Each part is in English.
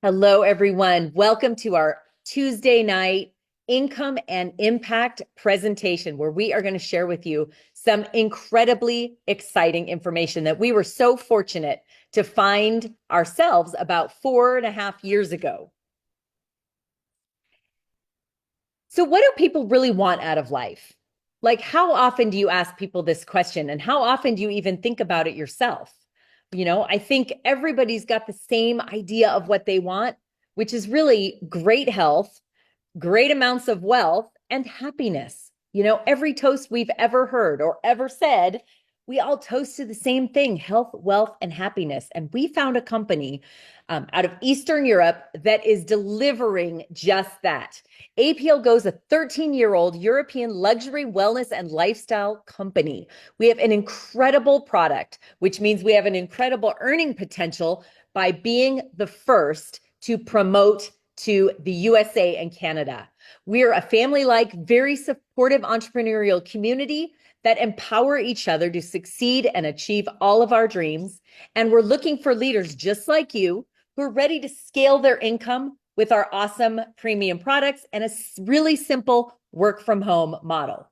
Hello, everyone. Welcome to our Tuesday night income and impact presentation, where we are going to share with you some incredibly exciting information that we were so fortunate to find ourselves about 4.5 years ago. So, what do people really want out of life? Like, how often do you ask people this question, and how often do you even think about it yourself? I think everybody's got the same idea of what they want, which is really great health, great amounts of wealth, and happiness. Every toast we've ever heard or ever said, we all toast to the same thing: health, wealth, and happiness. And we found a company out of Eastern Europe that is delivering just that. APL Go's a 13-year-old European luxury wellness and lifestyle company. We have an incredible product, which means we have an incredible earning potential by being the first to promote to the USA and Canada. We're a family-like, very supportive entrepreneurial community that empower each other to succeed and achieve all of our dreams. And we're looking for leaders just like you who are ready to scale their income with our awesome premium products and a really simple work from home model.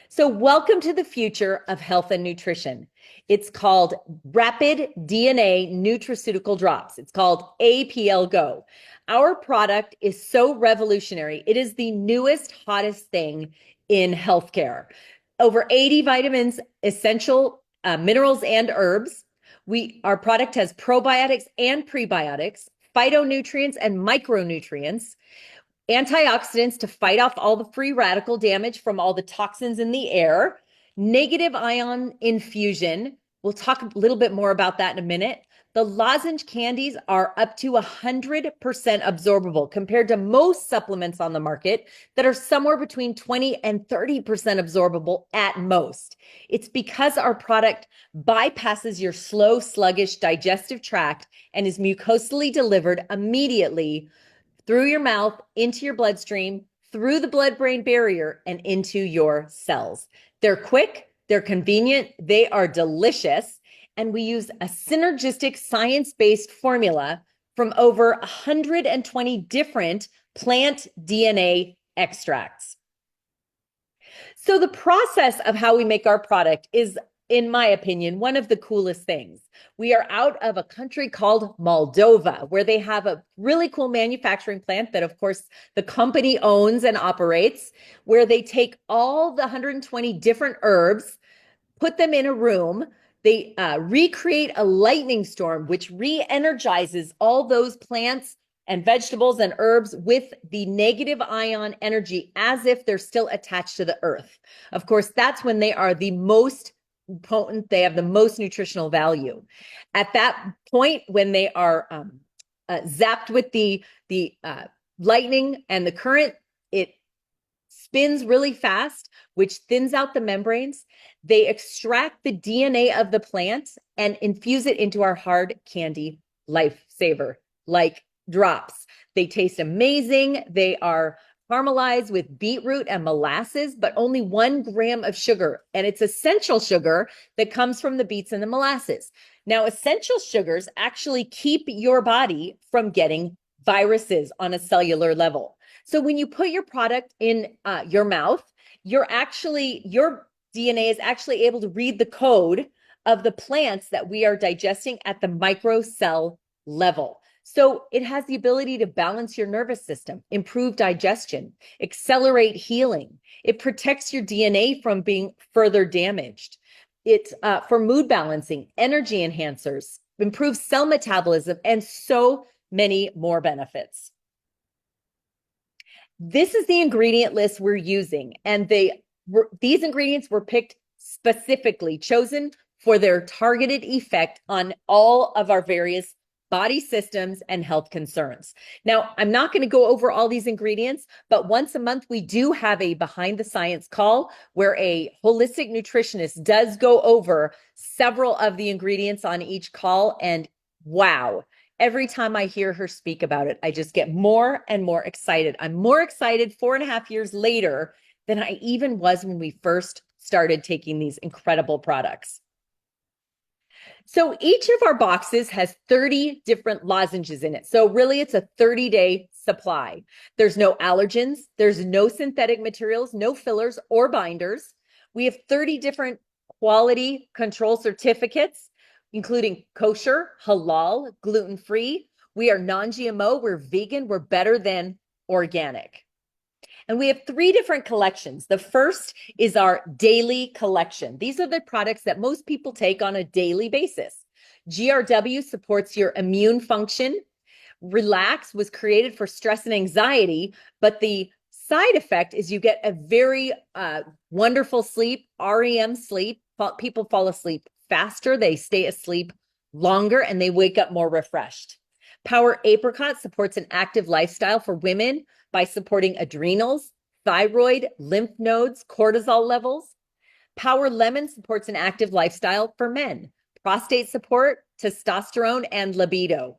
So welcome to the future of health and nutrition. It's called Rapid DNA Nutraceutical Drops. It's called APL Go. Our product is so revolutionary. It is the newest, hottest thing in healthcare. Over 80 vitamins, essential minerals, and herbs. Our product has probiotics and prebiotics, phytonutrients and micronutrients, antioxidants to fight off all the free radical damage from all the toxins in the air, negative ion infusion. We'll talk a little bit more about that in a minute. The lozenge candies are up to 100% absorbable compared to most supplements on the market that are somewhere between 20 and 30% absorbable at most. It's because our product bypasses your slow, sluggish digestive tract and is mucosally delivered immediately through your mouth, into your bloodstream, through the blood-brain barrier, and into your cells. They're quick, they're convenient, they are delicious, and we use a synergistic science-based formula from over 120 different plant DNA extracts. So the process of how we make our product is, in my opinion, one of the coolest things. We are out of a country called Moldova, where they have a really cool manufacturing plant that, of course, the company owns and operates, where they take all the 120 different herbs, put them in a room. They recreate a lightning storm, which re-energizes all those plants and vegetables and herbs with the negative ion energy as if they're still attached to the earth. Of course, that's when they are the most potent, they have the most nutritional value. At that point, when they are zapped with the lightning and the current, it spins really fast, which thins out the membranes. They extract the DNA of the plant and infuse it into our hard candy lifesaver, like drops. They taste amazing. They are caramelized with beetroot and molasses, but only 1 gram of sugar. And it's essential sugar that comes from the beets and the molasses. Now, essential sugars actually keep your body from getting viruses on a cellular level. So when you put your product in your mouth, your DNA is actually able to read the code of the plants that we are digesting at the microcell level. So it has the ability to balance your nervous system, improve digestion, accelerate healing. It protects your DNA from being further damaged. It's for mood balancing, energy enhancers, improves cell metabolism, and so many more benefits. This is the ingredient list we're using, and these ingredients were picked specifically, chosen for their targeted effect on all of our various body systems and health concerns. Now, I'm not going to go over all these ingredients, but once a month, we do have a behind the science call where a holistic nutritionist does go over several of the ingredients on each call. And wow, every time I hear her speak about it, I just get more and more excited. I'm more excited 4.5 years later than I even was when we first started taking these incredible products. So each of our boxes has 30 different lozenges in it. So really it's a 30-day supply. There's no allergens, there's no synthetic materials, no fillers or binders. We have 30 different quality control certificates, including kosher, halal, gluten-free. We are non-GMO, we're vegan, we're better than organic. And we have three different collections. The first is our daily collection. These are the products that most people take on a daily basis. GRW supports your immune function. Relax was created for stress and anxiety, but the side effect is you get a very wonderful sleep, REM sleep. People fall asleep faster, they stay asleep longer, and they wake up more refreshed. Power Apricot supports an active lifestyle for women by supporting adrenals, thyroid, lymph nodes, cortisol levels. Power Lemon supports an active lifestyle for men, prostate support, testosterone, and libido.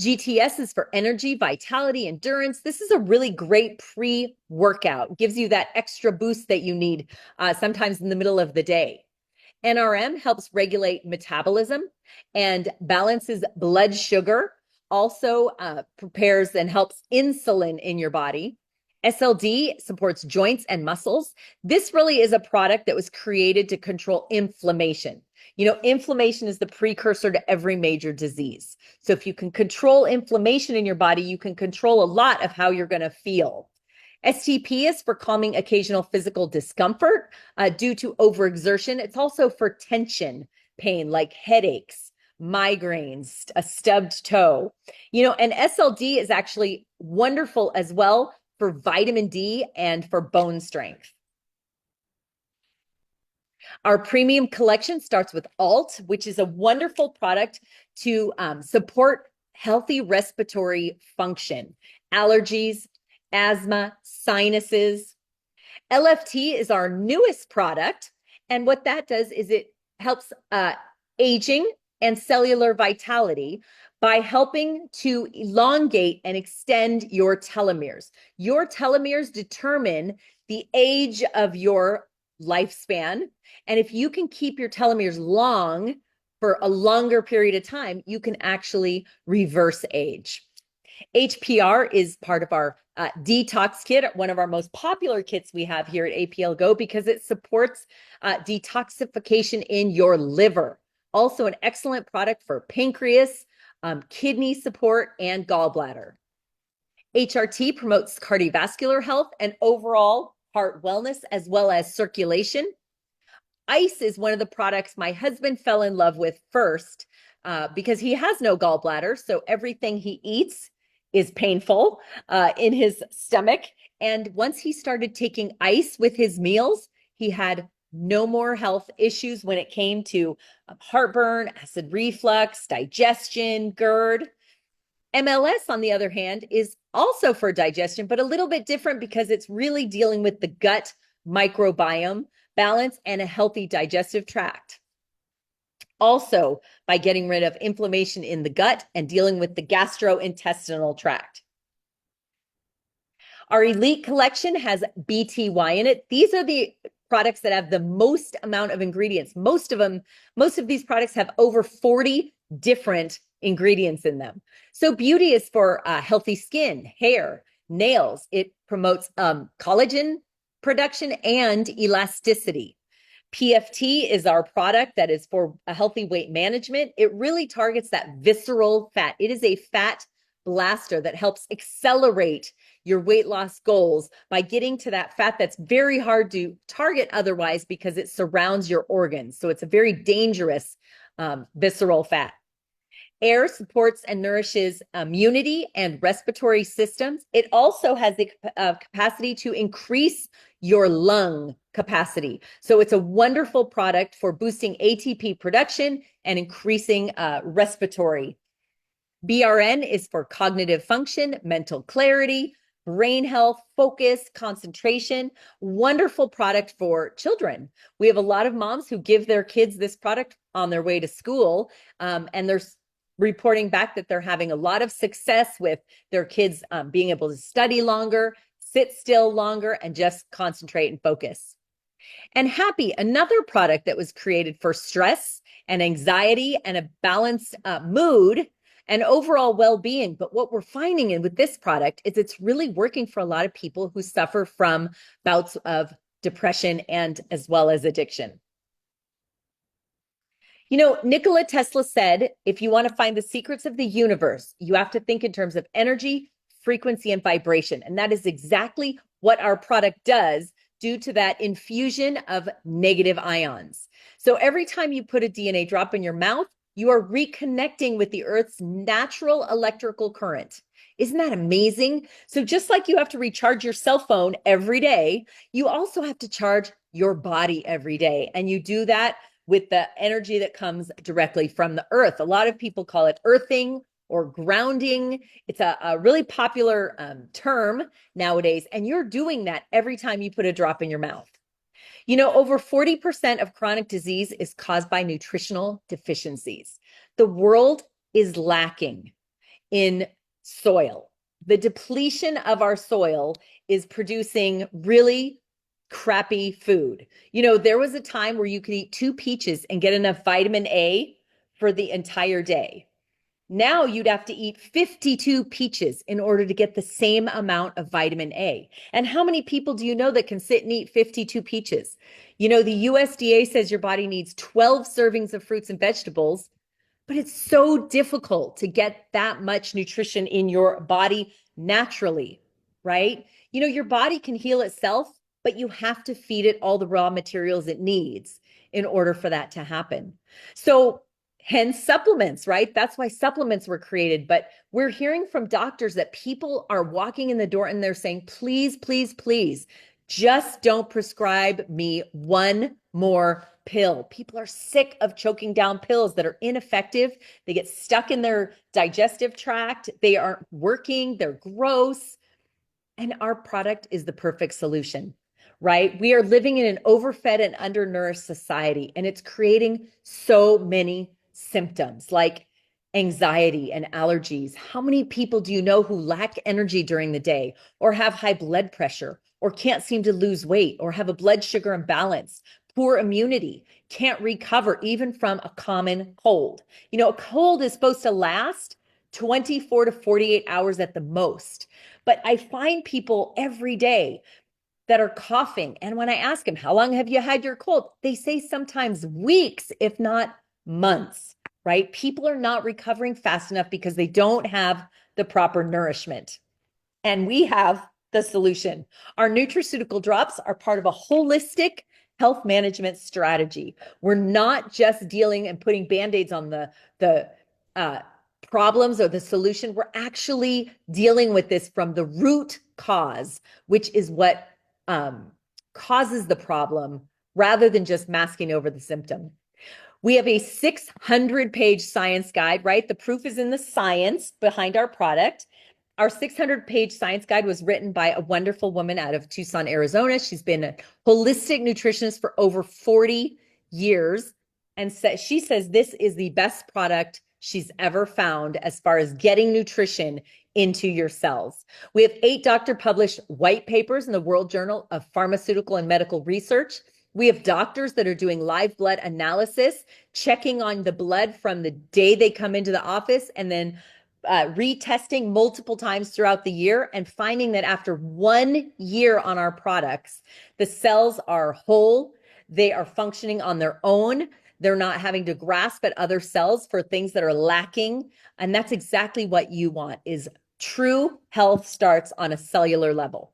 GTS is for energy, vitality, endurance. This is a really great pre-workout. Gives you that extra boost that you need sometimes in the middle of the day. NRM helps regulate metabolism and balances blood sugar, also prepares and helps insulin in your body. SLD supports joints and muscles. This really is a product that was created to control inflammation. You know, inflammation is the precursor to every major disease. So if you can control inflammation in your body, you can control a lot of how you're going to feel. STP is for calming occasional physical discomfort due to overexertion. It's also for tension pain like headaches, migraines, a stubbed toe. You know, and SLD is actually wonderful as well for vitamin D and for bone strength. Our premium collection starts with Alt, which is a wonderful product to support healthy respiratory function, allergies, asthma, sinuses. LFT is our newest product. And what that does is it helps aging and cellular vitality by helping to elongate and extend your telomeres. Your telomeres determine the age of your lifespan. And if you can keep your telomeres long for a longer period of time, you can actually reverse age. HPR is part of our detox kit, one of our most popular kits we have here at APL Go because it supports detoxification in your liver. Also an excellent product for pancreas, kidney support, and gallbladder. HRT promotes cardiovascular health and overall heart wellness as well as circulation. Ice is one of the products my husband fell in love with first because he has no gallbladder, so everything he eats is painful in his stomach. And once he started taking ice with his meals, he had no more health issues when it came to heartburn, acid reflux, digestion, GERD. MLS, on the other hand, is also for digestion, but a little bit different because it's really dealing with the gut microbiome balance and a healthy digestive tract. Also, by getting rid of inflammation in the gut and dealing with the gastrointestinal tract. Our Elite collection has BTY in it. These are the products that have the most amount of ingredients. Most of these products have over 40 different ingredients in them. So beauty is for healthy skin, hair, nails. It promotes collagen production and elasticity. PFT is our product that is for a healthy weight management. It really targets that visceral fat. It is a fat blaster that helps accelerate your weight loss goals by getting to that fat that's very hard to target otherwise because it surrounds your organs. So it's a very dangerous visceral fat. Air supports and nourishes immunity and respiratory systems. It also has the capacity to increase your lung capacity. So it's a wonderful product for boosting ATP production and increasing respiratory. BRN is for cognitive function, mental clarity, brain health, focus, concentration. Wonderful product for children. We have a lot of moms who give their kids this product on their way to school, and they're reporting back that they're having a lot of success with their kids being able to study longer, sit still longer, and just concentrate and focus. And Happy, another product that was created for stress and anxiety and a balanced mood and overall well-being. But what we're finding with this product is it's really working for a lot of people who suffer from bouts of depression and as well as addiction. You know, Nikola Tesla said, if you want to find the secrets of the universe, you have to think in terms of energy, frequency, and vibration. And that is exactly what our product does due to that infusion of negative ions. So every time you put a DNA drop in your mouth, you are reconnecting with the Earth's natural electrical current. Isn't that amazing? So just like you have to recharge your cell phone every day, you also have to charge your body every day. And you do that with the energy that comes directly from the earth. A lot of people call it earthing or grounding. It's a really popular term nowadays. And you're doing that every time you put a drop in your mouth. You know, over 40% of chronic disease is caused by nutritional deficiencies. The world is lacking in soil. The depletion of our soil is producing really crappy food. You know, there was a time where you could eat 2 peaches and get enough vitamin A for the entire day. Now you'd have to eat 52 peaches in order to get the same amount of vitamin A. And how many people do you know that can sit and eat 52 peaches? You know, the USDA says your body needs 12 servings of fruits and vegetables, but it's so difficult to get that much nutrition in your body naturally, right? You know, your body can heal itself, but you have to feed it all the raw materials it needs in order for that to happen. So, hence supplements, right? That's why supplements were created. But we're hearing from doctors that people are walking in the door and they're saying, please, please, please, just don't prescribe me one more pill. People are sick of choking down pills that are ineffective. They get stuck in their digestive tract. They aren't working. They're gross. And our product is the perfect solution, right? We are living in an overfed and undernourished society, and it's creating so many symptoms like anxiety and allergies. How many people do you know who lack energy during the day or have high blood pressure or can't seem to lose weight or have a blood sugar imbalance, poor immunity, can't recover even from a common cold? You know, a cold is supposed to last 24 to 48 hours at the most. But I find people every day that are coughing. And when I ask them, how long have you had your cold? They say sometimes weeks, if not months, right? People are not recovering fast enough because they don't have the proper nourishment. And we have the solution. Our nutraceutical drops are part of a holistic health management strategy. We're not just dealing and putting band-aids on the problems or the solution. We're actually dealing with this from the root cause, which is what causes the problem rather than just masking over the symptom. We have a 600-page science guide, right? The proof is in the science behind our product. Our 600-page science guide was written by a wonderful woman out of Tucson, Arizona. She's been a holistic nutritionist for over 40 years. And she says this is the best product she's ever found as far as getting nutrition into your cells. We have 8 doctor-published white papers in the World Journal of Pharmaceutical and Medical Research. We have doctors that are doing live blood analysis, checking on the blood from the day they come into the office and then retesting multiple times throughout the year and finding that after 1 year on our products, the cells are whole, they are functioning on their own, they're not having to grasp at other cells for things that are lacking. And that's exactly what you want, is true health starts on a cellular level.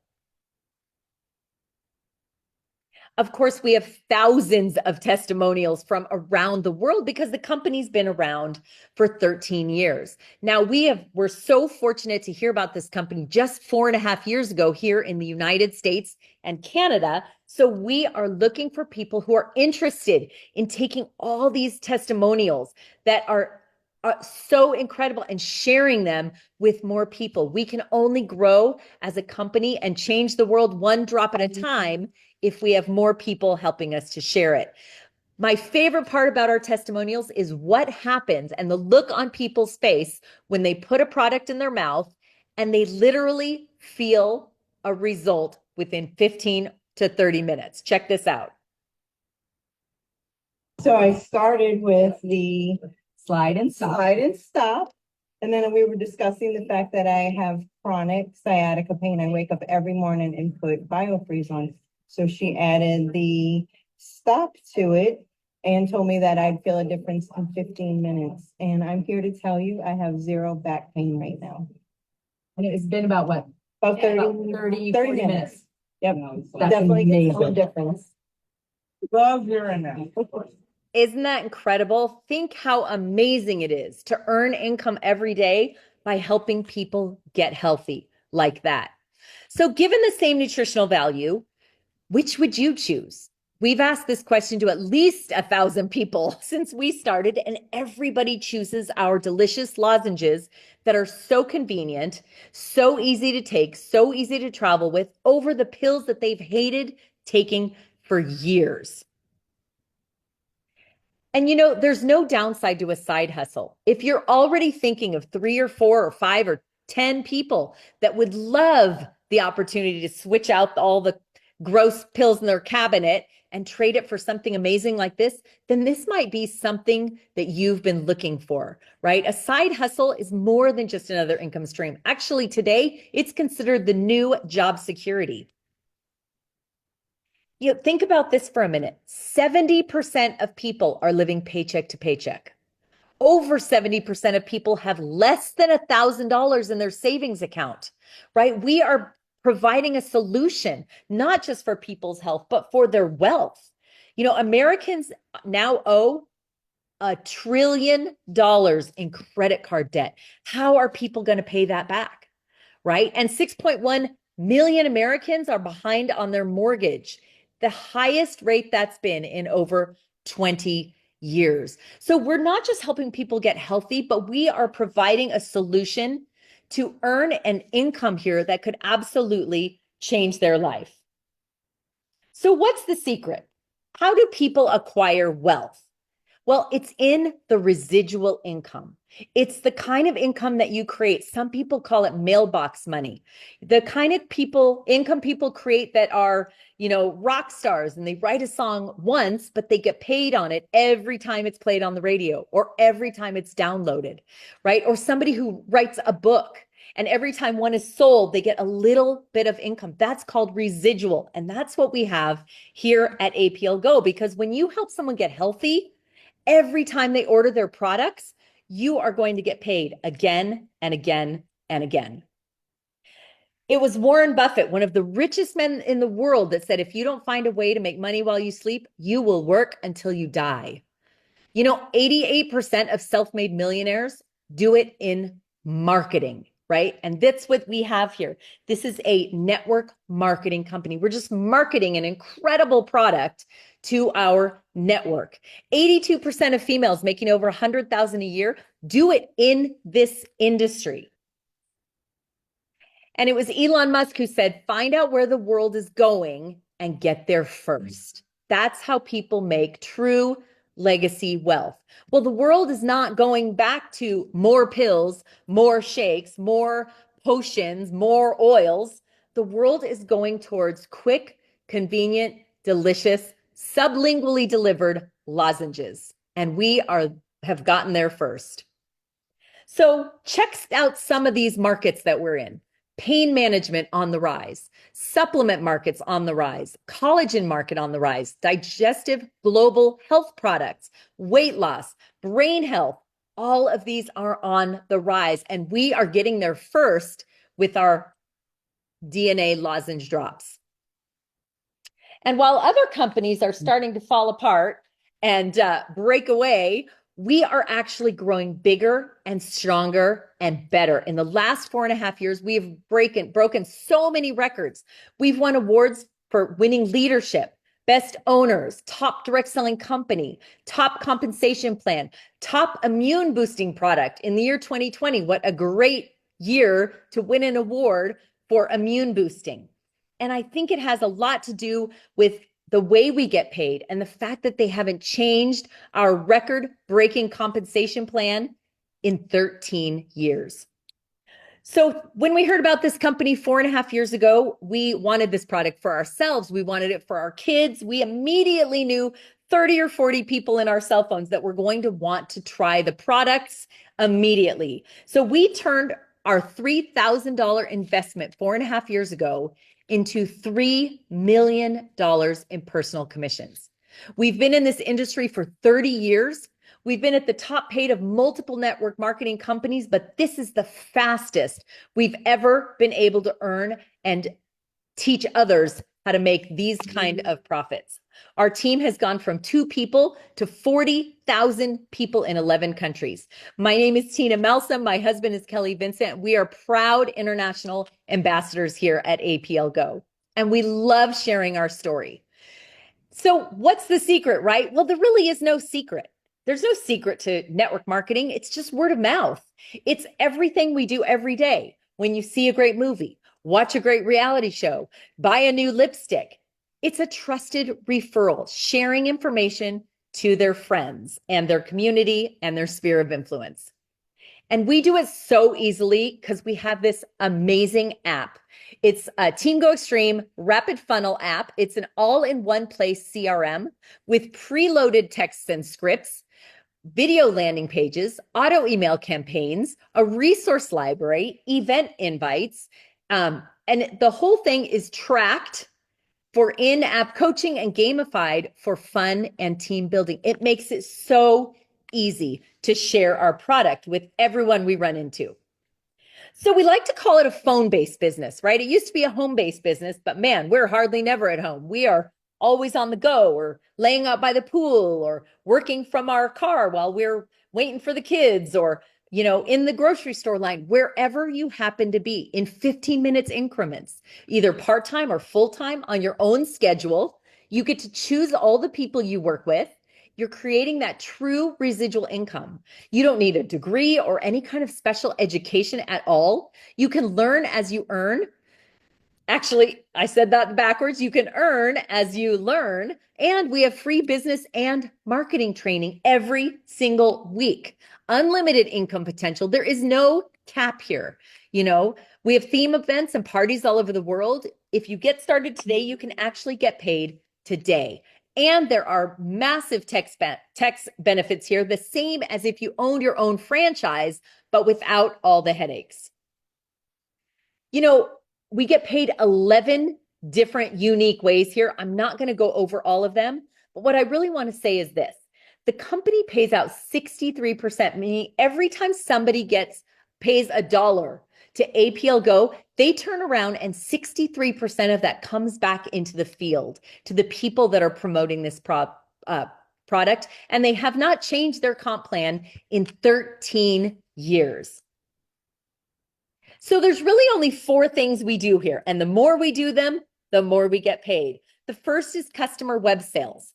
Of course, we have thousands of testimonials from around the world because the company's been around for 13 years. Now, we're so fortunate to hear about this company just 4.5 years ago here in the United States and Canada. So we are looking for people who are interested in taking all these testimonials that are so incredible and sharing them with more people. We can only grow as a company and change the world one drop at a time if we have more people helping us to share it. My favorite part about our testimonials is what happens and the look on people's face when they put a product in their mouth and they literally feel a result within 15 to 30 minutes. Check this out. So I started with the slide and stop. And then we were discussing the fact that I have chronic sciatica pain. I wake up every morning and put BioFreeze on. So she added the stop to it and told me that I'd feel a difference in 15 minutes. And I'm here to tell you I have zero back pain right now. And it's been about what? About 30, About 30 minutes. Yep. That's Definitely gets a amazing. difference. Love hearing that. Isn't that incredible? Think how amazing it is to earn income every day by helping people get healthy like that. So, given the same nutritional value, which would you choose? We've asked this question to at least 1,000 people since we started, and everybody chooses our delicious lozenges that are so convenient, so easy to take, so easy to travel with over the pills that they've hated taking for years. And there's no downside to a side hustle. If you're already thinking of 3 or 4 or 5 or 10 people that would love the opportunity to switch out all the gross pills in their cabinet and trade it for something amazing like this, then this might be something that you've been looking for, right? A side hustle is more than just another income stream. Actually, today, it's considered the new job security. Think about this for a minute. 70% of people are living paycheck to paycheck. Over 70% of people have less than $1,000 in their savings account, right? We are providing a solution, not just for people's health, but for their wealth. Americans now owe $1 trillion in credit card debt. How are people going to pay that back? Right? And 6.1 million Americans are behind on their mortgage, the highest rate that's been in over 20 years. So we're not just helping people get healthy, but we are providing a solution to earn an income here that could absolutely change their life. So what's the secret? How do people acquire wealth? Well, it's in the residual income. It's the kind of income that you create. Some people call it mailbox money. The kind of income people create that are, rock stars and they write a song once, but they get paid on it every time it's played on the radio or every time it's downloaded, right? Or somebody who writes a book and every time one is sold, they get a little bit of income. That's called residual. And that's what we have here at APL Go, because when you help someone get healthy, every time they order their products, you are going to get paid again and again and again. It was Warren Buffett, one of the richest men in the world, that said, if you don't find a way to make money while you sleep, you will work until you die. 88% of self-made millionaires do it in marketing, right? And that's what we have here. This is a network marketing company. We're just marketing an incredible product to our network. 82% of females making over 100,000 a year do it in this industry. And it was Elon Musk who said, find out where the world is going and get there first. That's how people make true legacy wealth. Well, the world is not going back to more pills, more shakes, more potions, more oils. The world is going towards quick, convenient, delicious, sublingually delivered lozenges. And we have gotten there first. So check out some of these markets that we're in. Pain management on the rise, supplement markets on the rise, collagen market on the rise, digestive global health products, weight loss, brain health. All of these are on the rise, and we are getting there first with our DNA lozenge drops. And while other companies are starting to fall apart and break away, we are actually growing bigger and stronger and better. In the last 4.5 years, we have broken so many records. We've won awards for winning leadership, best owners, top direct selling company, top compensation plan, top immune boosting product in the year 2020. What a great year to win an award for immune boosting. And I think it has a lot to do with the way we get paid and the fact that they haven't changed our record-breaking compensation plan in 13 years. So when we heard about this company 4.5 years ago, we wanted this product for ourselves. We wanted it for our kids. We immediately knew 30 or 40 people in our cell phones that were going to want to try the products immediately. So we turned our $3,000 investment 4.5 years ago into $3 million in personal commissions. We've been in this industry for 30 years. We've been at the top paid of multiple network marketing companies, but this is the fastest we've ever been able to earn and teach others how to make these kind of profits. Our team has gone from 2 people to 40,000 people in 11 countries. My name is Tina Melsom. My husband is Kelly Vincent. We are proud international ambassadors here at APL Go, and we love sharing our story. So what's the secret, right? Well, there really is no secret. There's no secret to network marketing. It's just word of mouth. It's everything we do every day. When you see a great movie, watch a great reality show, buy a new lipstick, it's a trusted referral, sharing information to their friends and their community and their sphere of influence. And we do it so easily because we have this amazing app. It's a Team Go Extreme Rapid Funnel app. It's an all-in-one place CRM with preloaded texts and scripts, video landing pages, auto email campaigns, a resource library, event invites, and the whole thing is tracked for in-app coaching and gamified for fun and team building. It makes it so easy to share our product with everyone we run into. So we like to call it a phone-based business, right? It used to be a home-based business, but man, we're hardly never at home. We are always on the go, or laying out by the pool, or working from our car while we're waiting for the kids, or in the grocery store line, wherever you happen to be, in 15 minutes increments, either part-time or full-time on your own schedule. You get to choose all the people you work with. You're creating that true residual income. You don't need a degree or any kind of special education at all. You can learn as you earn. Actually, I said that backwards. You can earn as you learn. And we have free business and marketing training every single week. Unlimited income potential. There is no cap here. We have theme events and parties all over the world. If you get started today, you can actually get paid today. And there are massive tax benefits here, the same as if you owned your own franchise, but without all the headaches. We get paid 11 different unique ways here. I'm not going to go over all of them, but what I really want to say is this. The company pays out 63%, meaning every time somebody pays $1 to APL Go, they turn around and 63% of that comes back into the field to the people that are promoting this product, and they have not changed their comp plan in 13 years. So there's really only 4 things we do here, and the more we do them, the more we get paid. The first is customer web sales.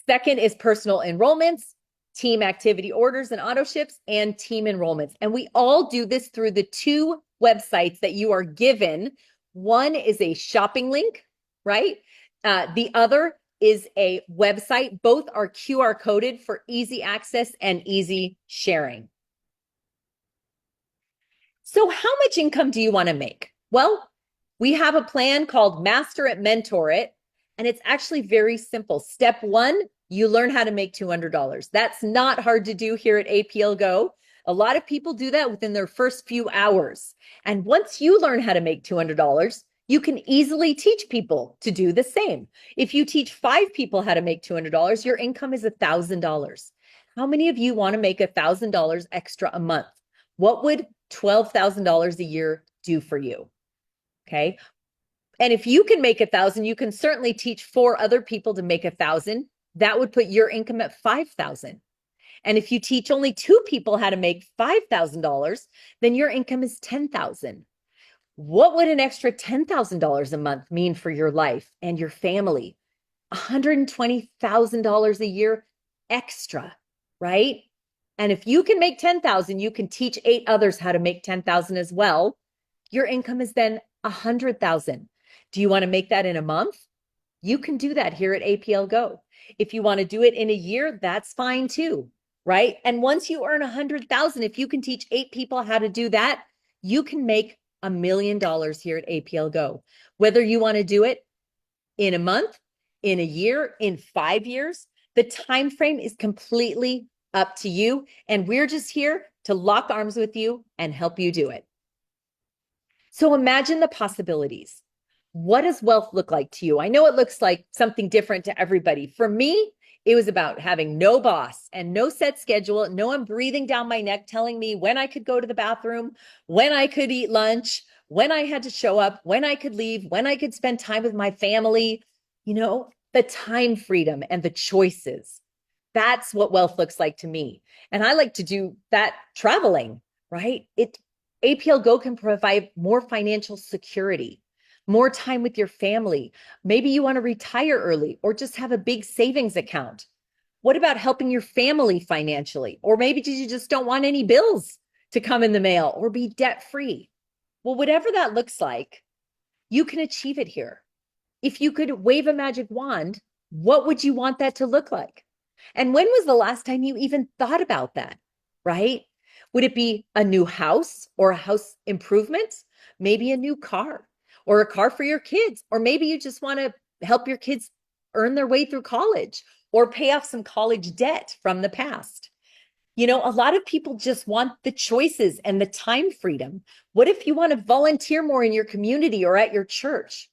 Second is personal enrollments, team activity orders and auto ships, and team enrollments. And we all do this through the 2 websites that you are given. One is a shopping link, right? The other is a website. Both are QR coded for easy access and easy sharing. So how much income do you want to make? Well, we have a plan called Master It, Mentor It, and it's actually very simple. Step 1, you learn how to make $200. That's not hard to do here at APL Go. A lot of people do that within their first few hours. And once you learn how to make $200, you can easily teach people to do the same. If you teach 5 people how to make $200, your income is $1,000. How many of you want to make $1,000 extra a month? What would $12,000 a year do for you? Okay. And if you can make 1,000, you can certainly teach 4 other people to make 1,000. That would put your income at 5,000. And if you teach only 2 people how to make $5,000, then your income is 10,000. What would an extra $10,000 a month mean for your life and your family? $120,000 a year extra, right? And if you can make 10,000, you can teach 8 others how to make 10,000 as well. Your income is then 100,000. Do you want to make that in a month? You can do that here at APL Go. If you want to do it in a year, that's fine too, right? And once you earn 100,000, if you can teach 8 people how to do that, you can make $1 million here at APL Go. Whether you want to do it in a month, in a year, in 5 years, The time frame is completely up to you, and we're just here to lock arms with you and help you do it. So imagine the possibilities. What does wealth look like to you? I know it looks like something different to everybody. For me, it was about having no boss and no set schedule, no one breathing down my neck telling me when I could go to the bathroom, when I could eat lunch, when I had to show up, when I could leave, when I could spend time with my family. The time freedom and the choices. That's what wealth looks like to me. And I like to do that traveling, right? APL Go can provide more financial security, more time with your family. Maybe you want to retire early or just have a big savings account. What about helping your family financially? Or maybe you just don't want any bills to come in the mail or be debt free. Well, whatever that looks like, you can achieve it here. If you could wave a magic wand, what would you want that to look like? And when was the last time you even thought about that, right? Would it be a new house or a house improvement? Maybe a new car or a car for your kids. Or maybe you just want to help your kids earn their way through college or pay off some college debt from the past. A lot of people just want the choices and the time freedom. What if you want to volunteer more in your community or at your church?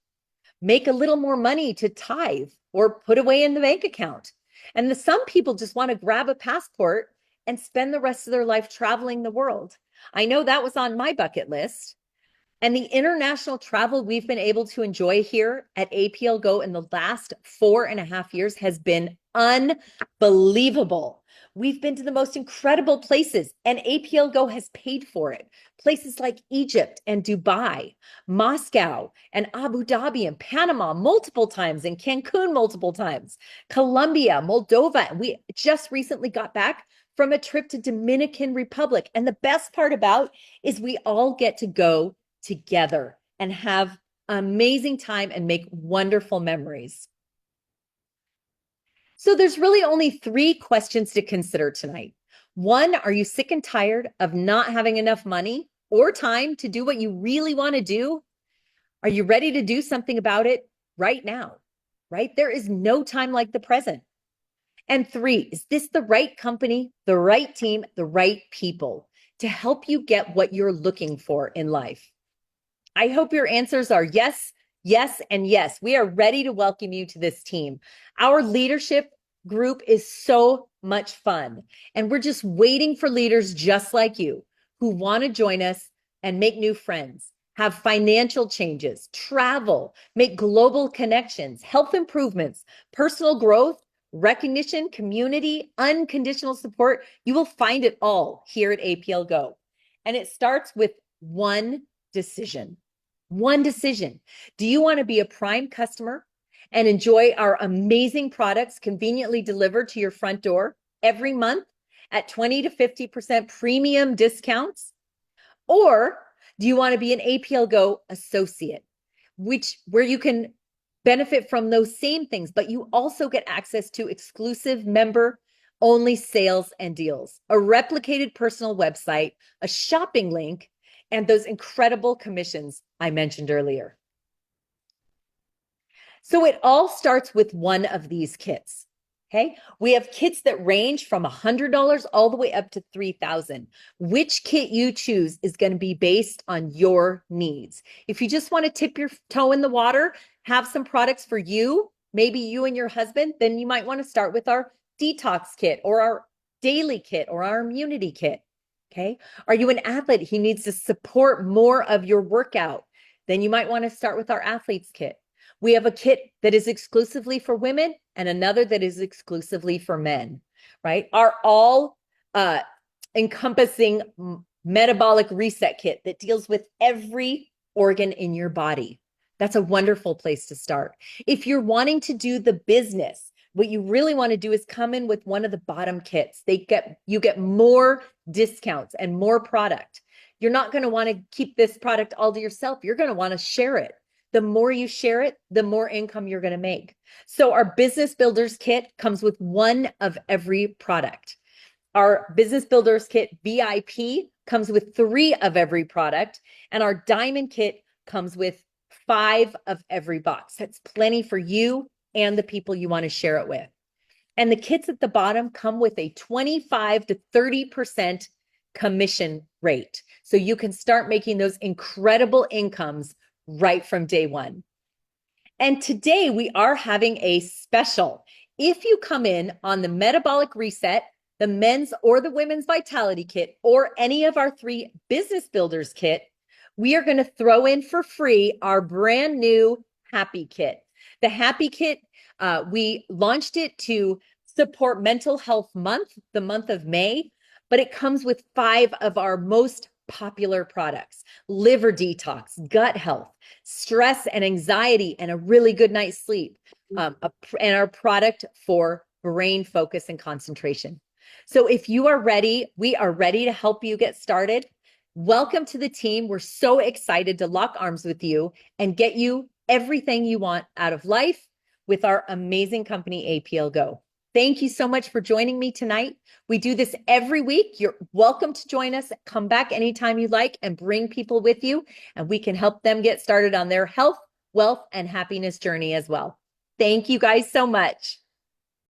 Make a little more money to tithe or put away in the bank account. And some people just want to grab a passport and spend the rest of their life traveling the world. I know that was on my bucket list. And the international travel we've been able to enjoy here at APL Go in the last 4.5 years has been unbelievable. We've been to the most incredible places, and APL Go has paid for it. Places like Egypt and Dubai, Moscow and Abu Dhabi and Panama multiple times, and Cancun multiple times, Colombia, Moldova. We just recently got back from a trip to Dominican Republic. And the best part about is we all get to go together and have amazing time and make wonderful memories. So there's really only 3 questions to consider tonight. 1, are you sick and tired of not having enough money or time to do what you really want to do? Are you ready to do something about it right now? Right? There is no time like the present. And 3, is this the right company, the right team, the right people to help you get what you're looking for in life? I hope your answers are yes, yes, and yes. We are ready to welcome you to this team. Our leadership group is so much fun, and we're just waiting for leaders just like you who want to join us and make new friends, have financial changes, travel, make global connections, health improvements, personal growth, recognition, community, unconditional support. You will find it all here at APL Go. And it starts with one decision. One decision. Do you want to be a Prime customer and enjoy our amazing products conveniently delivered to your front door every month at 20 to 50% premium discounts? Or do you want to be an APL Go associate, where you can benefit from those same things, but you also get access to exclusive member only sales and deals, a replicated personal website, a shopping link, and those incredible commissions I mentioned earlier. So it all starts with one of these kits. Okay. We have kits that range from $100 all the way up to $3,000. Which kit you choose is going to be based on your needs. If you just want to tip your toe in the water, have some products for you, maybe you and your husband, then you might want to start with our detox kit or our daily kit or our immunity kit. Okay. Are you an athlete who needs to support more of your workout? Then you might want to start with our athletes kit. We have a kit that is exclusively for women and another that is exclusively for men, right? Our all encompassing metabolic reset kit that deals with every organ in your body. That's a wonderful place to start. If you're wanting to do the business, what you really want to do is come in with one of the bottom kits. You get more discounts and more product. You're not going to want to keep this product all to yourself. You're going to want to share it. The more you share it, the more income you're going to make. So our Business Builders Kit comes with one of every product. Our Business Builders Kit VIP comes with 3 of every product. And our Diamond Kit comes with 5 of every box. That's plenty for you and the people you want to share it with. And the kits at the bottom come with a 25 to 30% commission rate. So you can start making those incredible incomes right from day one. And today we are having a special. If you come in on the metabolic reset, the men's or the women's vitality kit, or any of our 3 business builders kit, we are going to throw in for free our brand new happy kit. The happy kit, we launched it to support mental health month, the month of May, but it comes with 5 of our most popular products: liver detox, gut health, stress and anxiety, and a really good night's sleep, and our product for brain focus and concentration. So if you are ready, we are ready to help you get started. Welcome to the team. We're so excited to lock arms with you and get you everything you want out of life with our amazing company, APL Go. Thank you so much for joining me tonight. We do this every week. You're welcome to join us. Come back anytime you like and bring people with you, and we can help them get started on their health, wealth, and happiness journey as well. Thank you guys so much.